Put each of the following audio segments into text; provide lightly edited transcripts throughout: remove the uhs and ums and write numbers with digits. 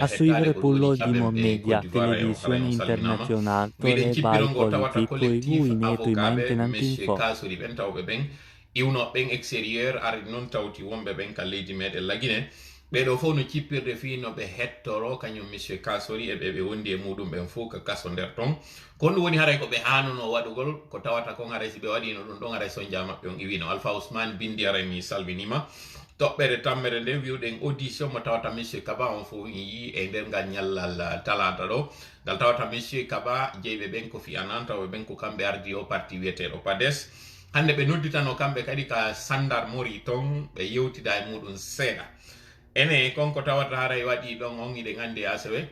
A hettade suivere ko ɗum woni pullo di caɓɓe media, Côte d'Ivoire en haray televisione on salminama. internazionale, Miɗen bai cippiɗon o tawata politico, i collectif guineto i avocat ɓe monsieur maintenantinfo. Kasori ɓen tawɓe ɓen iwnoɓe ɓen extérieur ari noon tawti wonɓe ɓen ka leydi meɗen Laguine ɓeɗo fof no cippirde fi no ɓe hettoro kañum monsieur Kasori e ɓe wondi e muɗum ɓen fof ka kaso nder ton kon ɗum woni haray ko ɓe hanuno waɗugol ko tawata kon haray si ɓe waɗino ɗum ɗon haray sonja maɓɓe on iwino Alpha Ousmane bindi aray mi salminima toɓɓere tammere nde wiwɗen audition mo tawata monsieur Kaba on fof yi e nder ngal ñallal talata ɗo ngal tawata monsieur Kaba jeyɓe ɓen Kofi Annan tawa ɓen ko kamɓe ardi o parti wiyeteɗo PADES hande ɓe nodditano kamɓe kadi ka sandarmori ton ɓe yewtida e muɗum seeɗa ene konko tawata haray waɗi ɗon on iɗen andi asewe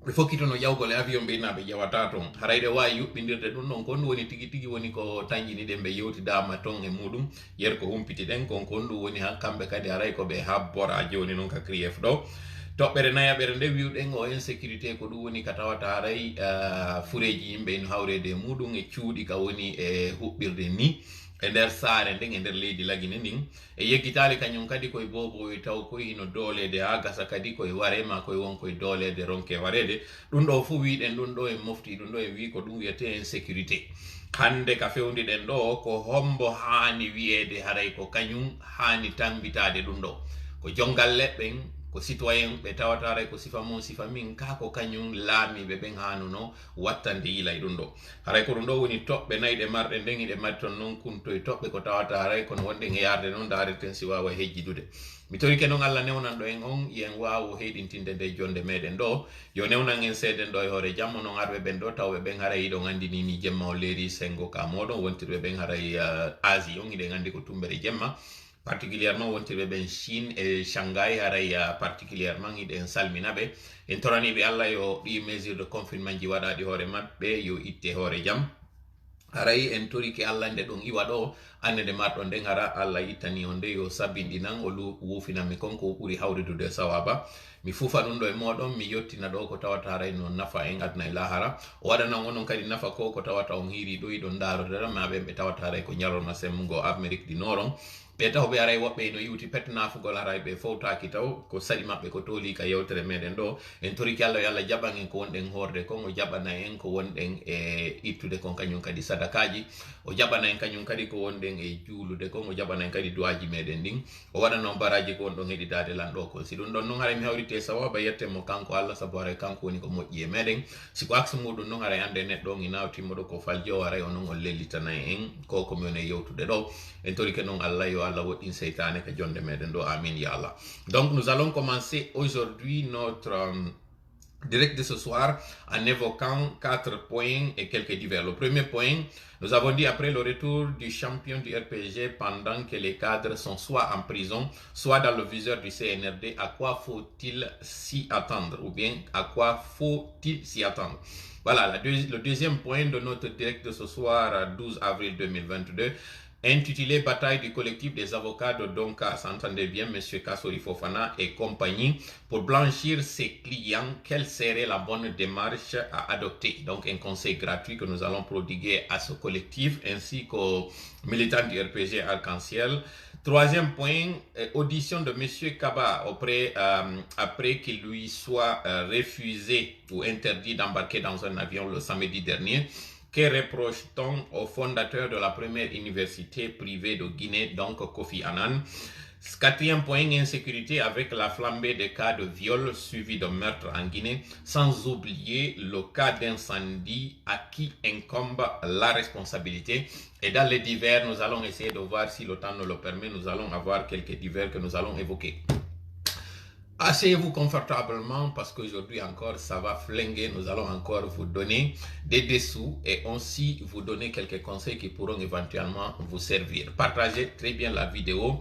ɓe fokkitono ƴawgol e avion ɓe ina ɓe ƴewata toon haray ɗe wawi yuɓɓidirde ɗum ɗon kon ɗum woni tigui tigui woni ko tañƴini ɗen ɓe yewtidama toon e muɗum yer ko humpiti ɗen kon ɗum woni kamɓe kadi haray koɓe habbora joni noon ka crief ɗo toɓɓere nayaɓere nde wiwɗen o insécurité ko ɗum woni ka tawata haray fureji yimɓe ino hawrede e muɗum e cuuɗi ka woni e huɓɓirde ni e nder saare nden e nder leydi Laguine ndin e yeggitali kañum kadi koye boboy taw koye hino doolede ha gasa kadi koye warema koye won koye doolede ronke warede ɗum ɗo fu wiɗen ɗum ɗo en mofti ɗum ɗo en wi ko ɗum wiyete insécurité hande ka fewdiɗen ɗo ko hombo hani wiyede haray ko kañum hani tambitade ɗum ɗo ko jongal leɓɓen ko citoyen ɓe tawata haray ko sifa mon sifa min ka ko kañum laamiɓe ɓen hanuno wattande yila e ɗum ɗo haray ko ɗum ɗo woni toɓɓe nayi ɗe marɗe nden iɗe mari toon noon kuntoye toɓɓe ko tawata haray kono wonɗen e yarde noon dareten si wawa hejjidude mi torike noon Allah newnan ɗo en on yen wawo heɗintinde nde jonde meɗen ɗo yo newnan en seeden ɗo e hoore jamma noon arɓe ɓen ɗo tawɓe ɓen haray iɗon andini ni jemma o leeri sengo ka moɗon wontirɓe ɓen haray Asie on iɗen andi ko tumbere jemma particulièrement wontirɓe ɓen Chine e Shanghai haray particulièrement iɗen salminaɓe en toraniɓe Allah yo ɗi mesure de confinement ji waɗaɗi hoore maɓɓe yo itte hoore jaam haray en torike Allah nde ɗon iwa ɗo annde nde marɗon nden hara Allah ittani on nde yo sabbinɗinan o wufinanmi konko ɓuuri hawridude sawaba mi fufa ɗum ɗo e moɗon mi yettina ɗo ko tawata haray no nafa en aduna e lahara o waɗanan onon kadi nafa ko tawata on hiiri ɗo iɗon darodera ma ɓen ɓe tawata haray ko ñalorma semmugo Amérique du Nord on ɓe taw ɓe aray woɓɓe no iwti pet nafugol haray ɓe fowtaki taw ko saɗi maɓɓe ko tooli ka yewtere meɗen ɗo en toriki Allah yo Allah jaɓan en ko wonɗen horde kon o jaɓana en ko wonɗen e ittude kon kañum kadi sadakaji o jaɓana en kañum kadi ko wonɗen e juulude kon o jaɓana en kadi duwaji meɗen ɗin o waɗa noon baraji ko wonɗon heɗitade lanɗo kon si ɗum ɗon noon haray mi hawrite sawaba yettenmo kanko Allah saabu haray kanko woni ko moƴƴi e meɗen siko axe muɗum noon haray ande neɗɗo on ina timmoɗo ko falji o haray onon on lellitana en ko komi woni e yewtude ɗo en torike noon Allah yo Allah woɗɗin seytane ka jonde meɗen ɗo amin ya Allah. Donc nous allons commencer aujourd'hui notre direct de ce soir en évoquant 4 points et quelques divers. Le premier point, nous avons dit après le retour du champion du RPG pendant que les cadres sont soit en prison, soit dans le viseur du CNRD, à quoi faut-il s'y attendre ou bien à quoi faut-il s'y attendre? Voilà, le deuxième point de notre direct de ce soir, 12 avril 2022, intitulé Bataille du collectif des avocats de Donka, s'entendait bien M. Kasori Fofana et compagnie, pour blanchir ses clients, quelle serait la bonne démarche à adopter? Donc un conseil gratuit que nous allons prodiguer à ce collectif ainsi qu'aux militants du RPG Arc-en-Ciel. Troisième point, audition de M. Kaba après qu'il lui soit refusé ou interdit d'embarquer dans un avion le samedi dernier. Que reproche-t-on au fondateur de la première université privée de Guinée, donc Kofi Annan? Quatrième point, insécurité avec la flambée des cas de viol suivi de meurtre en Guinée, sans oublier le cas d'incendie à qui incombe la responsabilité. Et dans les divers, nous allons essayer de voir si le temps nous le permet, nous allons avoir quelques divers que nous allons évoquer. Asseyez-vous confortablement parce qu'aujourd'hui encore ça va flinguer, nous allons encore vous donner des dessous et aussi vous donner quelques conseils qui pourront éventuellement vous servir. Partagez très bien la vidéo.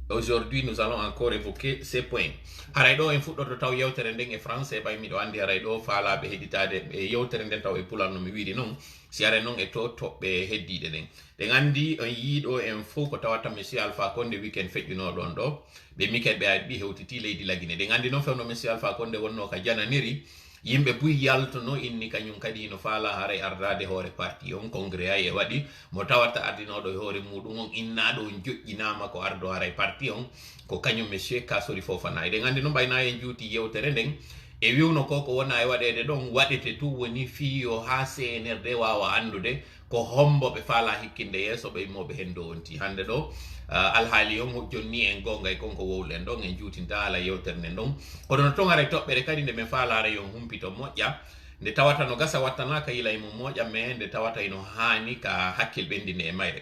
Aujourd'hui nous allons encore évoquer ces points. Haray ɗo en fuɗɗoto taw yewtere nden e français ɓay miɗo andi haray ɗo faalaɓe heɗitade e yewtere nden taw e pulal no mi wiiri noon si are noon e to toɓɓe heddiɗe ɗen ɗen andi on yiiɗo en fof ko tawata monsieur Alpha Condé weekend feƴƴuno ɗon ɗo ɓe miket ɓe aɗi hewtiti leydi Laguine ɗen andi noon fewno monsieur Alpha Condé wonno ka jananiri yimɓe buy yaltono inni kañum kadi no faala haray ardade hoore parti on congrès ay e waɗi mo tawata ardinoɗo e hoore muɗum on innaɗo on joƴƴinama ko ardo haray parti on ko kañum monsieur Kasori Fofana eɗen andi noon ɓayna en juuti yewtere nden e wiwno ko wona e waɗede ɗon waɗete tu woni fiyo ha CNRD wawa andude ko homboɓe faala hikkinde yeeso ɓe immoɓe hen do wonti hande ɗo alhaali on jonni en gonga e konko wowlen ɗon en juutinta ala yewtere nden ɗon kono no ton aray toɓɓere kadi nde min faalare yon humpito moƴƴa nde tawata no gasa wattanaka yila e mum moƴƴa mais nde tawata ino hani ka hakkil ɓendine e mayre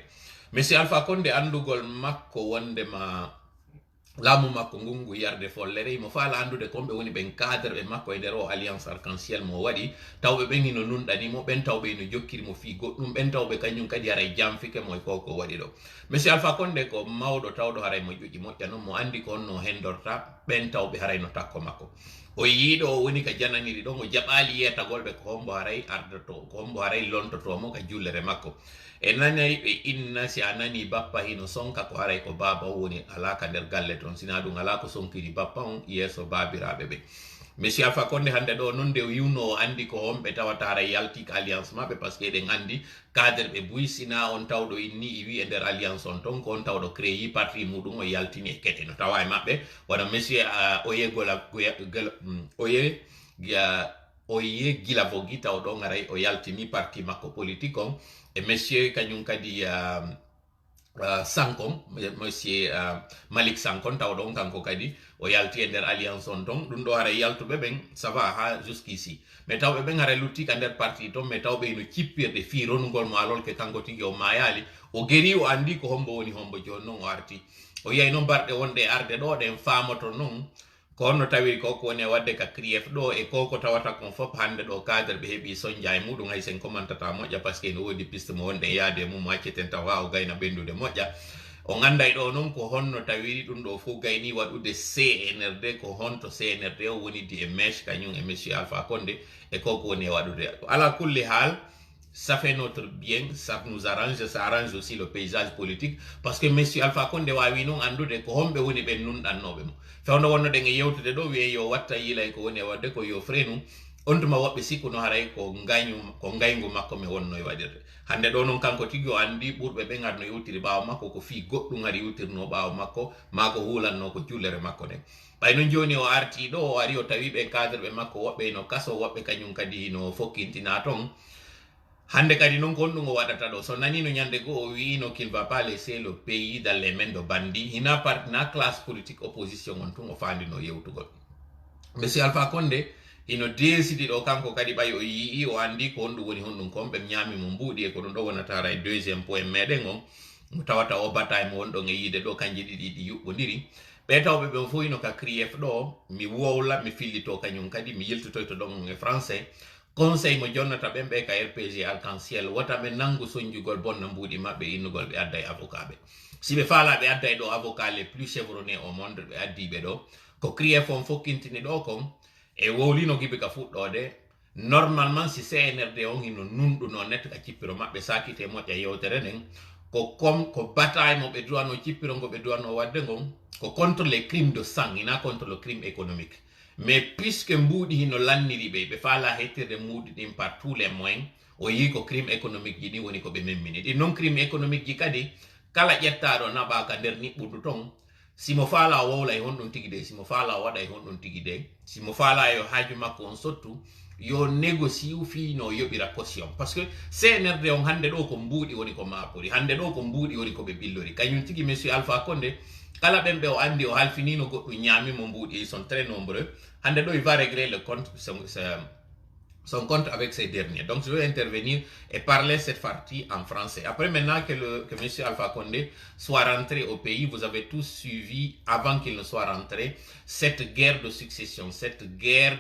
monsieur Alpha Condé andugol makko wondema laamu makko ngungu yarde follere imo faala andude komɓe woni ɓen cadre ɓe makko e nder o alliance arc-en-ciel mo waɗi tawɓe ɓen ino nunɗanimo ɓen tawɓe ino jokkirimo fi goɗɗum ɓen tawɓe kañum kadi haray jamfike mo e koko waɗi ɗo monsieur Alpha Condé ko mawɗo tawɗo haray mo ƴoƴi moƴƴa noon mo andi ko honno hendorta ɓen tawɓe haray no takko makko o yiiɗo o woni ka jananiri ɗon o jaɓali yetagolɓe ko hombo haray ardoto ko hombo haray lontotomo ka jullere makko e nanay ɓe inna si a nani bappa hino sonka ko haray ko baba o woni alaka nder galle toon sina ɗum ala ko sonkiri bappa on yeeso babiraɓe ɓe monsieur Alpha Condé hande ɗo noon nde wiwno o andi ko homɓe tawata haray yaltik alliance maɓɓe par ce que eɗen andi cadre ɓe buy sina on tawɗo inni i wi e nder alliance on ton ko on tawɗo créyi parti muɗum o yaltini e kete no tawa e maɓɓe wona monsieur oye Guilavogui taw ɗon aray o yaltini parti makko politique on e monsieur kañum kadi Sankon monsieur Malik Sankon taw ɗon kanko kadi o yalti e nder alliance on ton ɗum ɗo haray yaltuɓe ɓen ça va ha jusqu'ici mais tawɓe ɓen haray luttika nder parti ton mais tawɓe ino cippirde fi renugol mo alol ke kanko tigi o mayali o gueri o andi ko hombo woni hombo joni noon o arti o yeyi noon barɗe wonɗe arde ɗo ɗen famato noon ko honno tawi koko woni wadde ka crief ɗo e koko tawata kon fof hande ɗo cadre ɓe heeɓi soñdia e muɗum hay sen commantata moƴƴa par ce que ne wodi piste mo wonde yaade e mum acceten tawa o gayna ɓendude moƴƴa o ganday ɗo noon ko honno tawi ɗum ɗo fof gayni waɗude CNRD ko honto CNRD o woni di e mèche kañum e monsieur Alpha Condé e koko woni e waɗude ala kulli haal ça fait notre bien, ça nous arrange, ça arrange aussi le paysage politique parce que monsieur Alpha Condé wawi non andude ko homɓe woni ɓen nunɗannoɓe mo fewno wonnoɗen e yewtude ɗo wiye yo watta yilay ko woni e wadde ko yo frenu on tuma woɓɓe sikkuno haray ko ngaygu makko mi wonno e waɗirde hande ɗo noon kanko tigi o andi ɓurɓe ɓen arno yewtiri ɓawa makko ko fi goɗɗum ari yewtirno ɓawa makko ma ko hulanno ko jullere makko nden ɓay noon joni o arti ɗo o ari o tawi ɓe cadre ɓe makko woɓɓe no kaso woɓɓe kañum kadi no fokkintina toon hande kadi noon ko ɗum o waɗata ɗo so nanino ñande goo o wino qu'il va pas laisser le pays dans les mains de bandits hina na classe politique opposition on tun o fandino yewtugol monsieur Alpha Condé ino desidi ɗo kanko kadi ɓay o yii o andi ko honɗum woni honɗum kon ɓe ñami mo mbuuɗi e ko ɗum ɗo wonatara e deuxiéme point meɗen on mo tawata o bataille mo wonɗon e yiide ɗo kanji ɗiɗi ɗi yuɓɓodiri ɓe tawɓe ɓen fof ino ka crief ɗo mi wowla mi fillito kañum kadi mi yiltotoy to ɗon e français conseil mo jonnata ɓen ɓe ka RPG arc-en-ciel wota ɓe nangu soñjugol bonna mbuuɗi maɓɓe innugol ɓe adda e avocat ɓe si ɓe faala ɓe adda e ɗo avocat les plus chevronnés au monde ɓe addiɓe ɗo ko crief on fokkintini ɗo kon e wowlino giɓe ka fuɗɗode normalement si CNRD on hino nunɗuno net ka cippiro maɓɓe sakite moƴƴa yewtere nden ko bataille mo ɓe duwano cippiro ngo ɓe duwano wadde ngon ko contre les crimes de sang ina contre le crime économique mais puisque mbuuɗi hino lanniri ɓe faala hettirde mbuuɗi ɗin par tous les moyens o yi ko crime économique ji ɗi woni ko ɓe memmini ɗi non crime économique ji kadi kala ƴettaɗo naɓaka nder niɓɓudu ton simo faala o wowla e honɗum tigi de simo faala o waɗa e honɗum tigi de simo faala yo haaju makko on sottu yo négocie fi no yoɓira caution par ce que CNRD on hande ɗo ko mbuuɗi woni ko mapori hande ɗo ko mbuuɗi woni ko ɓe billori kañum tigi monsieur Alpha Condé kala ɓen ɓe o andi o halfinino goɗɗum ñamimo mbuuɗi ils sont très nombreux hande ɗo il va régler le compte son compte avec ces derniers. Donc je vais intervenir et parler cette partie en français. Après maintenant que M. Alpha Condé soit rentré au pays, vous avez tous suivi, avant qu'il ne soit rentré, cette guerre de succession, cette guerre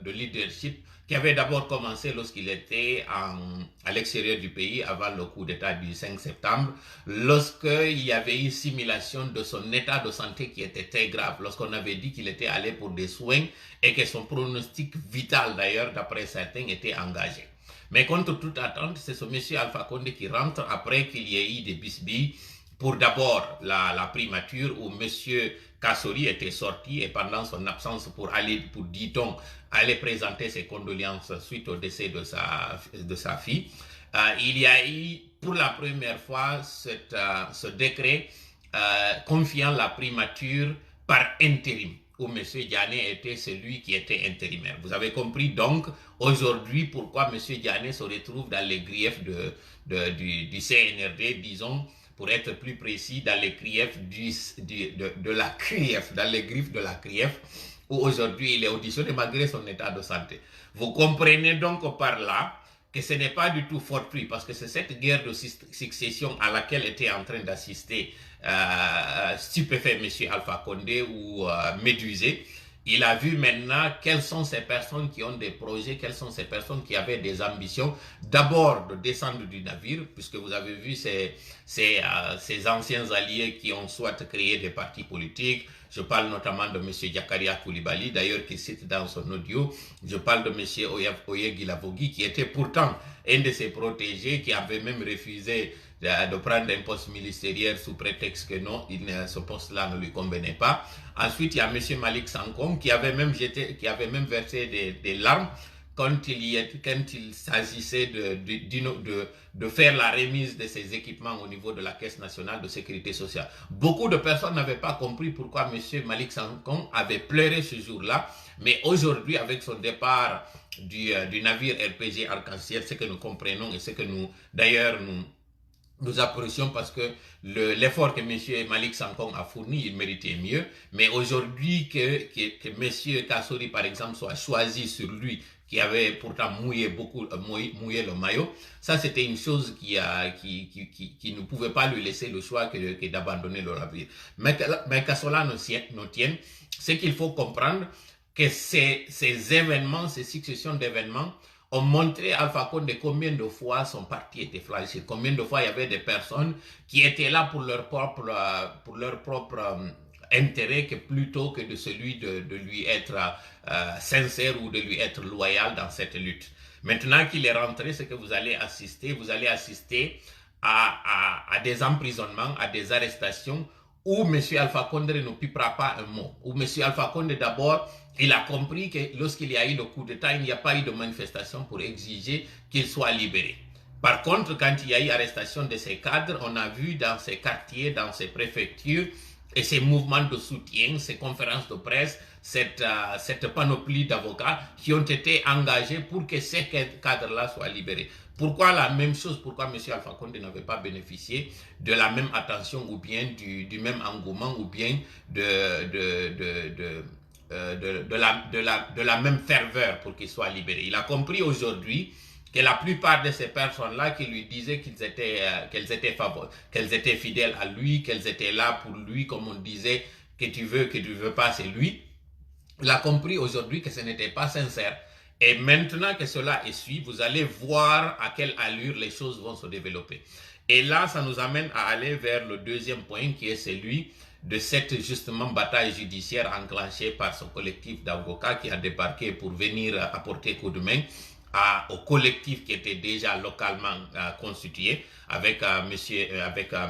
de leadership qui avait d'abord commencé lorsqu'il était à l'extérieur du pays, avant le coup d'État du 5 septembre, lorsqu'il y avait eu simulation de son état de santé qui était très grave, lorsqu'on avait dit qu'il était allé pour des soins et que son pronostic vital d'ailleurs, d'après certains, était engagé. Mais contre toute attente, c'est ce monsieur Alpha Condé qui rentre après qu'il y ait eu des bisbilles pour d'abord la primature où monsieur Kassori était sorti et pendant son absence pour aller, pour dit-on, aller présenter ses condoléances suite au décès de sa fille, il y a eu pour la première fois ce décret confiant la primature par intérim où M. Diané était celui qui était intérimaire. Vous avez compris donc aujourd'hui pourquoi M. Diané se retrouve dans les griefs du CNRD, disons, pour être plus précis, dans les griefs de la CRIEF, dans les griffes de la CRIEF, où aujourd'hui il est auditionné malgré son état de santé. Vous comprenez donc par là que ce n'est pas du tout fortuit, parce que c'est cette guerre de succession à laquelle était en train d'assister stupéfait M. Alpha Condé ou médusé. Il a vu maintenant quelles sont ces personnes qui ont des projets, quelles sont ces personnes qui avaient des ambitions. D'abord de descendre du navire, puisque vous avez vu ces anciens alliés qui ont soit créé des partis politiques. Je parle notamment de M. Diakaria Koulibaly, d'ailleurs qui cite dans son audio. Je parle de M. Oyeguilavogui, qui était pourtant un de ses protégés, qui avait même refusé de prendre un poste ministériel sous prétexte que non, ce poste-là ne lui convenait pas. Ensuite, il y a M. Malik Sankom qui avait même versé des larmes quand il s'agissait de faire la remise de ses équipements au niveau de la Caisse nationale de sécurité sociale. Beaucoup de personnes n'avaient pas compris pourquoi M. Malik Sankom avait pleuré ce jour-là, mais aujourd'hui, avec son départ du navire RPG Arc-en-Ciel, ce que nous comprenons et ce que d'ailleurs, nous apprécions, parce que l'effort que M. Malik Sankom a fourni, il méritait mieux. Mais aujourd'hui, que M. Kassori, par exemple, soit choisi sur lui, qui avait pourtant mouillé le maillot, ça c'était une chose qui ne pouvait pas lui laisser le choix que d'abandonner le navire. Mais qu'à cela nous tienne, c'est qu'il faut comprendre que ces événements, ces successions d'événements, ont montré à Alpha Condé combien de fois son parti était fragile, combien de fois il y avait des personnes qui étaient là pour leur propre intérêt, que plutôt que de celui de lui être sincère ou de lui être loyal dans cette lutte. Maintenant qu'il est rentré, ce que vous allez assister à des emprisonnements, à des arrestations, où M. Alpha Condé ne pipera pas un mot, où M. Alpha Condé d'abord, il a compris que lorsqu'il y a eu le coup d'État, il n'y a pas eu de manifestation pour exiger qu'il soit libéré. Par contre, quand il y a eu arrestation de ces cadres, on a vu dans ces quartiers, dans ces préfectures, et ces mouvements de soutien, ces conférences de presse, cette panoplie d'avocats qui ont été engagés pour que ces cadres-là soient libérés. Pourquoi la même chose? Pourquoi M. Alpha Condé n'avait pas bénéficié de la même attention ou bien du même engouement ou bien de la même ferveur pour qu'il soit libéré? Il a compris aujourd'hui que la plupart de ces personnes-là qui lui disaient qu'elles étaient fidèles à lui, qu'elles étaient là pour lui, comme on disait, que tu veux pas, c'est lui. Il a compris aujourd'hui que ce n'était pas sincère. Et maintenant que cela essuie, vous allez voir à quelle allure les choses vont se développer. Et là, ça nous amène à aller vers le deuxième point, qui est celui de cette justement bataille judiciaire enclenchée par ce collectif d'avocats qui a débarqué pour venir apporter coup de main au collectif qui était déjà localement constitué avec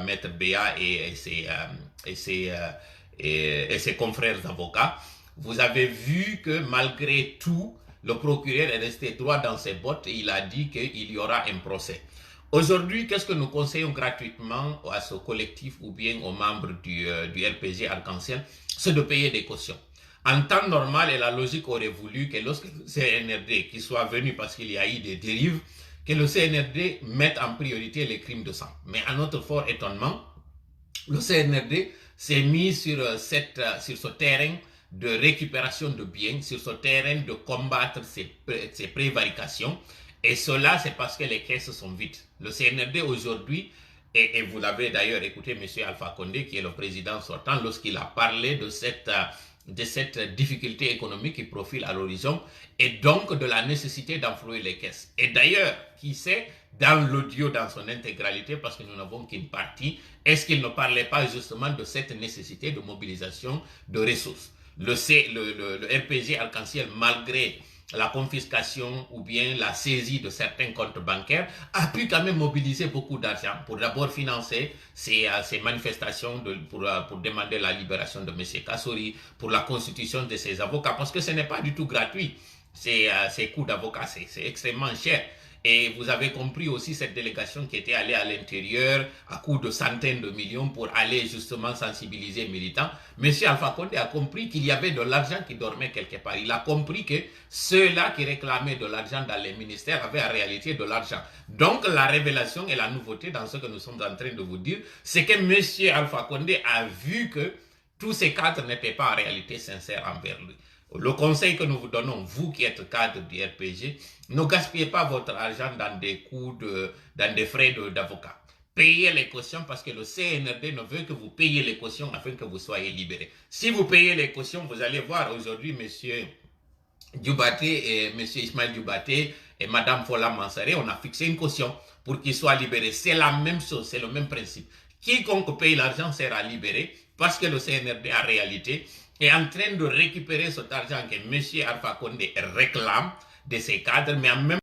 Maître Béa et ses confrères avocats. Vous avez vu que malgré tout, le procureur est resté droit dans ses bottes et il a dit qu'il y aura un procès. Aujourd'hui, qu'est-ce que nous conseillons gratuitement à ce collectif ou bien aux membres du RPG Arc-en-Ciel? C'est de payer des cautions. En temps normal, et la logique aurait voulu que lorsque le CNRD, qui soit venu parce qu'il y a eu des dérives, que le CNRD mette en priorité les crimes de sang. Mais à notre fort étonnement, le CNRD s'est mis sur ce terrain de récupération de biens, sur ce terrain de combattre ces prévarications. Et cela, c'est parce que les caisses sont vides. Le CNRD aujourd'hui, et vous l'avez d'ailleurs écouté, M. Alpha Condé, qui est le président sortant, lorsqu'il a parlé de cette difficulté économique qui profile à l'horizon et donc de la nécessité d'enflouer les caisses. Et d'ailleurs, qui sait, dans l'audio dans son intégralité, parce que nous n'avons qu'une partie, est-ce qu'il ne parlait pas justement de cette nécessité de mobilisation de ressources? Le RPG Arc-en-Ciel, malgré la confiscation ou bien la saisie de certains comptes bancaires, a pu quand même mobiliser beaucoup d'argent pour d'abord financer ces manifestations pour demander la libération de M. Kassori, pour la constitution de ses avocats, parce que ce n'est pas du tout gratuit, ces coûts d'avocats, c'est extrêmement cher. Et vous avez compris aussi cette délégation qui était allée à l'intérieur à coût de centaines de millions pour aller justement sensibiliser les militants. Monsieur Alpha Condé a compris qu'il y avait de l'argent qui dormait quelque part. Il a compris que ceux-là qui réclamaient de l'argent dans les ministères avaient en réalité de l'argent. Donc la révélation et la nouveauté dans ce que nous sommes en train de vous dire, c'est que monsieur Alpha Condé a vu que tous ces cadres n'étaient pas en réalité sincères envers lui. Le conseil que nous vous donnons, vous qui êtes cadre du RPG, ne gaspillez pas votre argent dans des dans des frais d'avocat. Payez les cautions parce que le CNRD ne veut que vous payiez les cautions afin que vous soyez libérés. Si vous payez les cautions, vous allez voir aujourd'hui, monsieur Dioubaté et monsieur Ismaël Dioubaté et madame Fola Mansaré, on a fixé une caution pour qu'ils soient libérés. C'est la même chose, c'est le même principe. Quiconque paye l'argent sera libéré parce que le CNRD en réalité est en train de récupérer cet argent que M. Alpha Condé réclame de ses cadres, mais en même